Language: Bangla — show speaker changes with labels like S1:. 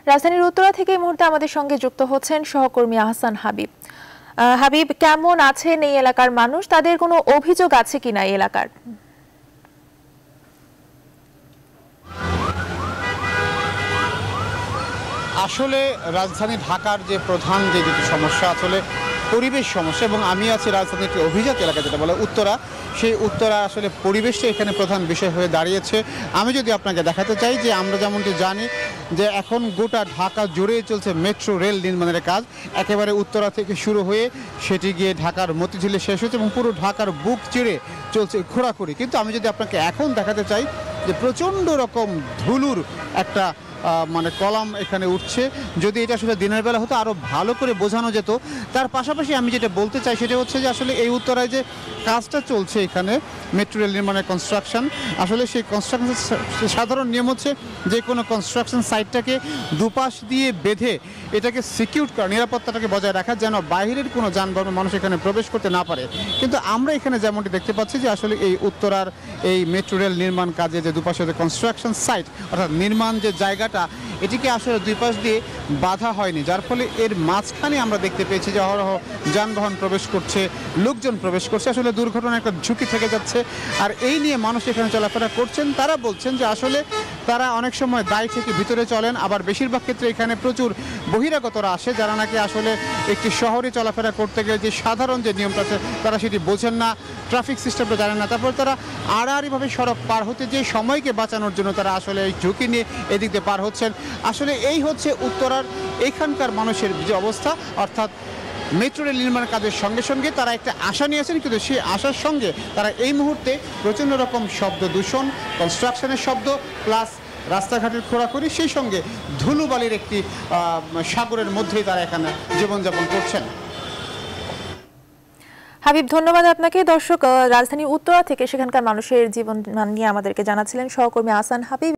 S1: রাজধানীর উত্তরা থেকে এই মুহূর্তে আমাদের সঙ্গে যুক্ত হচ্ছেন সহকর্মী আহসান হাবিব। হাবিব, কেমন আছেন এই এলাকার মানুষ? তাদের কোনো অভিযোগ আছে কিনা এই এলাকার?
S2: আসলে রাজধানী ঢাকার যে প্রধান যে দুটি সমস্যা, আসলে পরিবেশ সমস্যা, এবং আমি আছি রাজধানীর একটি অভিজাত এলাকা যেটা বলে উত্তরা। সেই উত্তরা আসলে পরিবেশটা এখানে প্রধান বিষয় হয়ে দাঁড়িয়েছে। আমি যদি আপনাকে দেখাতে চাই যে আমরা যেমনটি জানি যে এখন গোটা ঢাকা জুড়ে চলছে মেট্রো রেল নির্মাণের কাজ। একেবারে উত্তরা থেকে শুরু হয়ে সেটি গিয়ে ঢাকার মতিঝিলে শেষ হচ্ছে এবং পুরো ঢাকার বুক চিরে চলছে খোঁড়াখুড়ি। কিন্তু আমি যদি আপনাকে এখন দেখাতে চাই যে প্রচণ্ড রকম ধুলোর একটা কলাম এখানে উঠছে। যদি এটা আসলে দিনের বেলা হতো আরও ভালো করে বোঝানো যেত। তার পাশাপাশি আমি যেটা বলতে চাই সেটা হচ্ছে যে আসলে এই উত্তরায় যে কাজটা চলছে এখানে মেট্রো রেল নির্মাণের কনস্ট্রাকশন, আসলে সেই কনস্ট্রাকশন সাধারণ নিয়ম হচ্ছে যে কোনো কনস্ট্রাকশন সাইটটাকে দুপাশ দিয়ে বেঁধে এটাকে সিকিউর করা, নিরাপত্তাটাকে বজায় রাখা, যেন বাইরের কোনো যানবাহন মানুষ এখানে প্রবেশ করতে না পারে। কিন্তু আমরা এখানে যেমনটি দেখতে পাচ্ছি যে আসলে এই উত্তরার এই মেট্রো রেল নির্মাণ কাজে যে দুপাশে যে কনস্ট্রাকশন সাইট অর্থাৎ নির্মাণ যে জায়গাটা, এটিকে আসলে দুই পাশ দিয়ে বাধা হয়নি, যার ফলে এর মাঝখানে আমরা দেখতে পেয়েছি যে অহরহ যানবাহন প্রবেশ করছে, লোকজন প্রবেশ করছে। আসলে দুর্ঘটনার একটা ঝুঁকি থেকে যাচ্ছে। আর এই নিয়ে মানুষ এখানে চলাফেরা করছেন। তারা বলছেন যে আসলে তারা অনেক সময় দায় থেকে ভিতরে চলেন, আবার বেশিরভাগ ক্ষেত্রে এখানে প্রচুর বহিরাগতরা আসে যারা নাকি আসলে একটি শহরে চলাফেরা করতে গেলে যে সাধারণ যে নিয়মটা আছে তারা সেটি বোঝেন না, ট্রাফিক সিস্টেমটা জানেন না। তারপর তারা আড়াআড়িভাবে সড়ক পার হতে যে সময়কে বাঁচানোর জন্য তারা আসলে এই ঝুঁকি নিয়ে এদিক দিয়ে পার হচ্ছেন। আসলে এই হচ্ছে উত্তরার এখানকার মানুষের যে অবস্থা, অর্থাৎ মেট্রো রেল নির্মাণের কাজের সঙ্গে সঙ্গে তারা একটা আশা নিয়েছেন, কিন্তু সেই আশার সঙ্গে তারা এই মুহূর্তে প্রচণ্ড রকম শব্দ দূষণ, কনস্ট্রাকশনের শব্দ, প্লাস রাস্তাঘাটের খোঁড়াখুড়ি, সেই সঙ্গে ধুলোবালির একটি সাগরের মধ্যেই তারা এখানে জীবনযাপন করছেন।
S1: হাবিব, ধন্যবাদ আপনাকে। দর্শক, রাজধানী উত্তরা থেকে সেখানকার মানুষের জীবন নিয়ে আমাদেরকে জানাচ্ছিলেন সহকর্মী আহসান হাবিব।